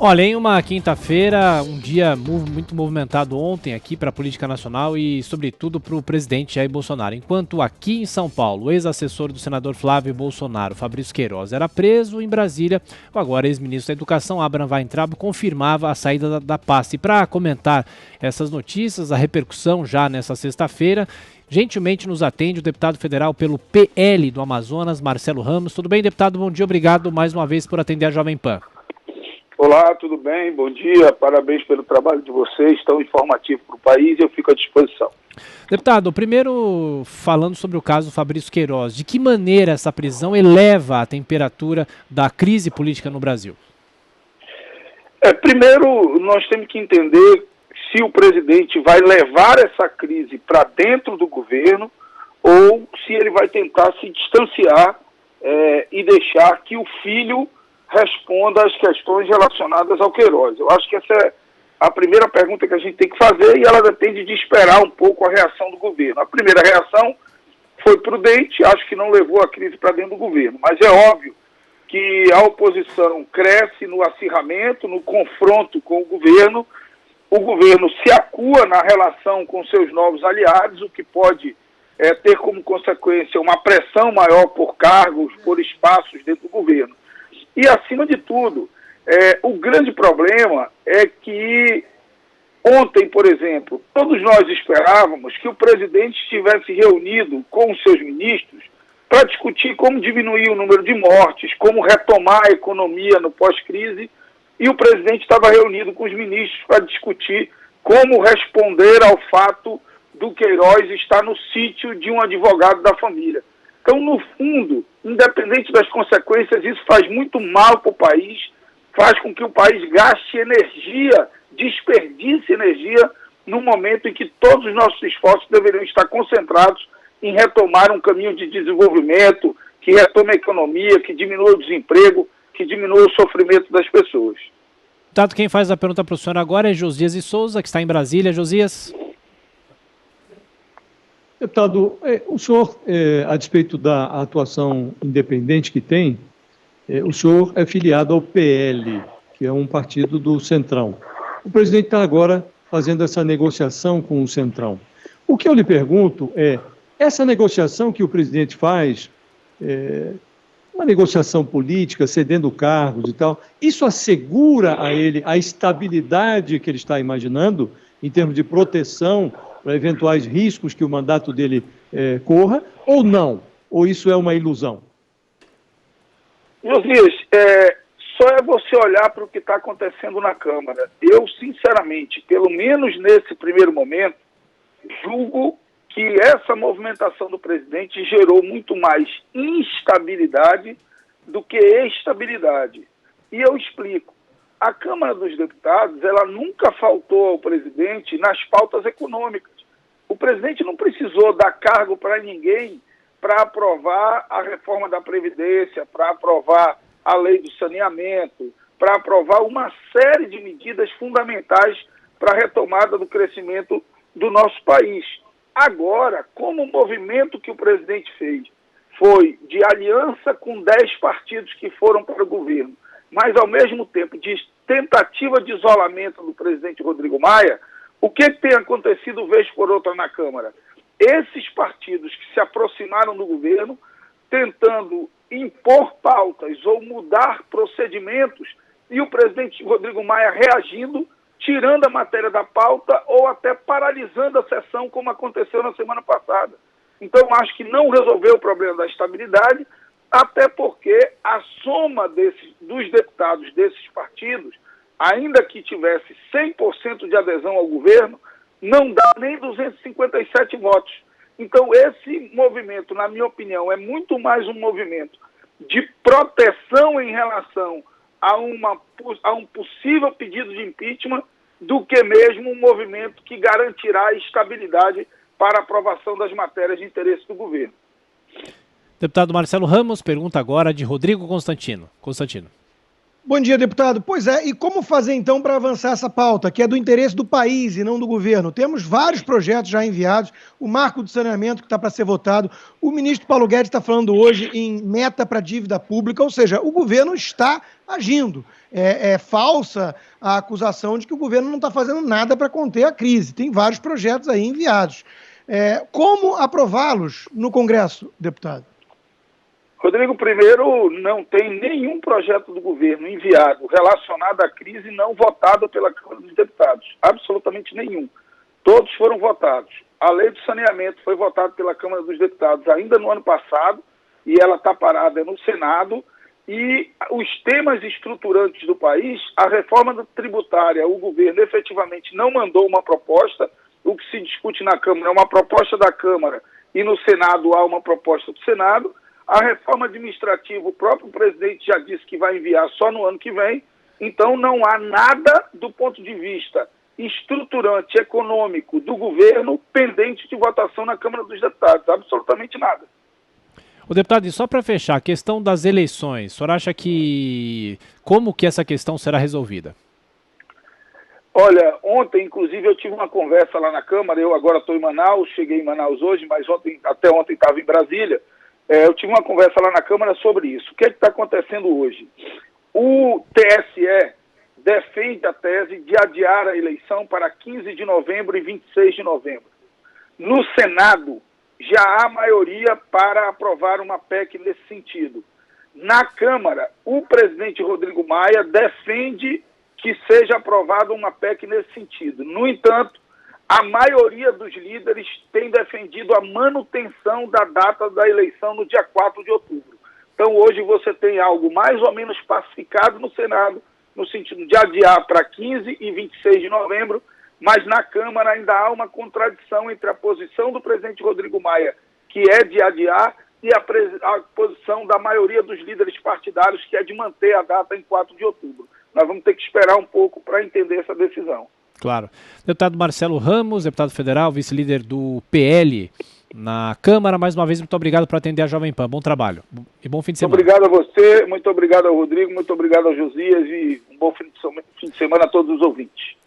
Olha, em uma quinta-feira, um dia muito movimentado ontem aqui para a política nacional e, sobretudo, para o presidente Jair Bolsonaro. Enquanto aqui em São Paulo, o ex-assessor do senador Flávio Bolsonaro, Fabrício Queiroz, era preso, em Brasília, agora ex-ministro da Educação, Abraham Weintraub, confirmava a saída da pasta. E para comentar essas notícias, a repercussão já nessa sexta-feira, gentilmente nos atende o deputado federal pelo PL do Amazonas, Marcelo Ramos. Tudo bem, deputado? Bom dia, obrigado mais uma vez por atender a Jovem Pan. Olá, tudo bem? Bom dia, parabéns pelo trabalho de vocês, tão informativo para o país, eu fico à disposição. Deputado, primeiro falando sobre o caso Fabrício Queiroz, de que maneira essa prisão eleva a temperatura da crise política no Brasil? Primeiro, nós temos que entender se o presidente vai levar essa crise para dentro do governo ou se ele vai tentar se distanciar e deixar que o filho responda às questões relacionadas ao Queiroz. Eu acho que essa é a primeira pergunta que a gente tem que fazer e ela depende de esperar um pouco a reação do governo. A primeira reação foi prudente, acho que não levou a crise para dentro do governo, mas é óbvio que a oposição cresce no acirramento, no confronto com o governo se acua na relação com seus novos aliados, o que pode ter como consequência uma pressão maior por cargos, por espaços dentro do governo. E, acima de tudo, o grande problema é que ontem, por exemplo, todos nós esperávamos que o presidente estivesse reunido com os seus ministros para discutir como diminuir o número de mortes, como retomar a economia no pós-crise, e o presidente estava reunido com os ministros para discutir como responder ao fato do Queiroz estar no sítio de um advogado da família. Então, no fundo, independente das consequências, isso faz muito mal para o país, faz com que o país gaste energia, desperdice energia, no momento em que todos os nossos esforços deveriam estar concentrados em retomar um caminho de desenvolvimento, que retome a economia, que diminua o desemprego, que diminua o sofrimento das pessoas. Deputado, quem faz a pergunta para o senhor agora é Josias de Souza, que está em Brasília. Josias. Deputado, o senhor, a despeito da atuação independente que tem, o senhor é filiado ao PL, que é um partido do Centrão. O presidente está agora fazendo essa negociação com o Centrão. O que eu lhe pergunto é, essa negociação que o presidente faz, uma negociação política, cedendo cargos e tal, isso assegura a ele a estabilidade que ele está imaginando, em termos de proteção para eventuais riscos que o mandato dele corra, ou não? Ou isso é uma ilusão? Josias, só é você olhar para o que está acontecendo na Câmara. Eu, sinceramente, pelo menos nesse primeiro momento, julgo que essa movimentação do presidente gerou muito mais instabilidade do que estabilidade. E eu explico. A Câmara dos Deputados, ela nunca faltou ao presidente nas pautas econômicas. O presidente não precisou dar cargo para ninguém para aprovar a reforma da Previdência, para aprovar a lei do saneamento, para aprovar uma série de medidas fundamentais para a retomada do crescimento do nosso país. Agora, como o movimento que o presidente fez foi de aliança com 10 partidos que foram para o governo, mas, ao mesmo tempo, de tentativa de isolamento do presidente Rodrigo Maia, o que tem acontecido vez por outra na Câmara? Esses partidos que se aproximaram do governo, tentando impor pautas ou mudar procedimentos, e o presidente Rodrigo Maia reagindo, tirando a matéria da pauta ou até paralisando a sessão, como aconteceu na semana passada. Então, acho que não resolveu o problema da estabilidade, até porque a soma dos deputados desses partidos, ainda que tivesse 100% de adesão ao governo, não dá nem 257 votos. Então, esse movimento, na minha opinião, é muito mais um movimento de proteção em relação a um possível pedido de impeachment do que mesmo um movimento que garantirá a estabilidade para a aprovação das matérias de interesse do governo. Deputado Marcelo Ramos, pergunta agora de Rodrigo Constantino. Bom dia, deputado. Pois é, e como fazer então para avançar essa pauta, que é do interesse do país e não do governo? Temos vários projetos já enviados, o marco do saneamento que está para ser votado, o ministro Paulo Guedes está falando hoje em meta para dívida pública, ou seja, o governo está agindo. É falsa a acusação de que o governo não está fazendo nada para conter a crise. Tem vários projetos aí enviados. Como aprová-los no Congresso, deputado? Rodrigo, primeiro, não tem nenhum projeto do governo enviado relacionado à crise não votado pela Câmara dos Deputados. Absolutamente nenhum. Todos foram votados. A lei do saneamento foi votada pela Câmara dos Deputados ainda no ano passado e ela está parada no Senado. E os temas estruturantes do país, a reforma tributária, o governo efetivamente não mandou uma proposta. O que se discute na Câmara é uma proposta da Câmara e no Senado há uma proposta do Senado. A reforma administrativa, o próprio presidente já disse que vai enviar só no ano que vem, então não há nada do ponto de vista estruturante, econômico do governo pendente de votação na Câmara dos Deputados, absolutamente nada. O deputado, e só para fechar, a questão das eleições, o senhor acha como que essa questão será resolvida? Olha, ontem, inclusive, eu tive uma conversa lá na Câmara, eu agora estou em Manaus, cheguei em Manaus hoje, mas até ontem estava em Brasília. Eu tive uma conversa lá na Câmara sobre isso. O que está acontecendo hoje? O TSE defende a tese de adiar a eleição para 15 de novembro e 26 de novembro. No Senado, já há maioria para aprovar uma PEC nesse sentido. Na Câmara, o presidente Rodrigo Maia defende que seja aprovada uma PEC nesse sentido. No entanto, a maioria dos líderes tem defendido a manutenção da data da eleição no dia 4 de outubro. Então, hoje você tem algo mais ou menos pacificado no Senado, no sentido de adiar para 15 e 26 de novembro, mas na Câmara ainda há uma contradição entre a posição do presidente Rodrigo Maia, que é de adiar, e a posição da maioria dos líderes partidários, que é de manter a data em 4 de outubro. Nós vamos ter que esperar um pouco para entender essa decisão. Claro. Deputado Marcelo Ramos, deputado federal, vice-líder do PL na Câmara. Mais uma vez, muito obrigado por atender a Jovem Pan. Bom trabalho e bom fim de semana. Muito obrigado a você, muito obrigado ao Rodrigo, muito obrigado ao Josias e um bom fim de semana a todos os ouvintes.